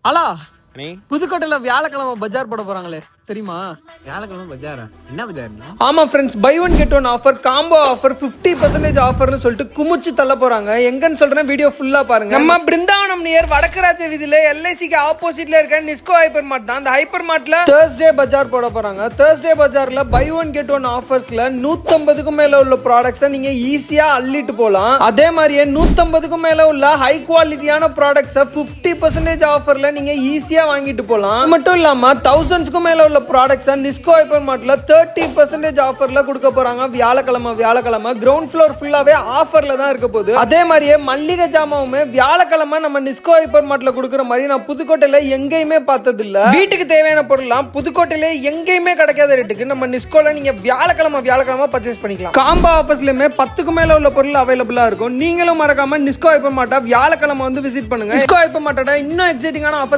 அலா புதுக்கோட்டையில வியாழக்கிழமை பஜார் போட போறாங்களே தெரியுமா? வியாழக்கிழமை பஜாரா? என்ன பஜார்? ஆமா friends, buy one get one offer, combo offer, 50% ஆஃபர்னு சொல்லிட்டு குமிச்சு தள்ள போறாங்க. எங்கன்னு சொல்றேன், வீடியோ ஃபுல்லா பாருங்க. நம்ம பிருந்தாவனம் நியர் வடக்கராஜ வீதியில எல்ஐசிக்கு ஆப்போசிட்ல இருக்க நிஸ்கோ ஹைப்பர் மார்ட் தான். அந்த ஹைப்பர் மார்ட்ல தேர்ஸ்டே பஜார் போட போறாங்க. தேர்ஸ்டே பஜார்ல பை ஒன் கெட் ஒன் ஆஃபர்ஸ்ல 150க்கும் மேல உள்ள ப்ராடக்ட்ஸை நீங்க ஈஸியா அள்ளிட்டு போலாம். அதே மாதிரியே 150க்கும் மேல உள்ள ஹை குவாலிட்டியான ப்ராடக்ட்ஸை 50% ஆஃபர்ல நீங்க ஈஸியா வாங்கிட்டு போலாம். மட்டும் இல்லாம தௌசண்ட்ஸ்க்கும் மேல உள்ள ப்ராடக்ட்ஸ் நிஸ்கோ ஹைப்பர் மார்ட்ல 30% ஆஃபர்ல கொடுக்க போறாங்க. வியாழக்கிழமை கிரவுண்ட் ஃப்ளோர் ஃபுல்லாவே ஆஃபர்ல தான் இருக்க போகுது. அதே மாதிரியே மல்லிகை ஜாமாவுமே வியாழக்கிழமை நம்ம நிஸ்கோ ஹைப்பர் மார்ட்ல கொடுக்குற மாதிரி நான் புதுக்கோட்டையில எங்கேயுமே பார்த்தது இல்ல. வீட்டுக்கு தேவையான பொருள்லாம் புதுக்கோட்டையில எங்கேயுமே கிடைக்காத ரேட்டுக்கு நம்ம நிஸ்கோல நீங்க வியாழக்கிழமை பர்ச்சேஸ் பண்ணிக்கலாம். காம்போ ஆஃபர்ஸ்லயுமே 10க்கும் மேல உள்ள பொருள் அவைலபிளா இருக்கும். நீங்களும் மறக்காம நிஸ்கோ ஹைப்பர் மார்ட்டை வியாழக்கிழமை வந்து விசிட் பண்ணுங்க. நிஸ்கோ ஹைப்பர் மார்ட்டோட இன்னும் எக்ஸைட்டிங்கான ஆஃபர்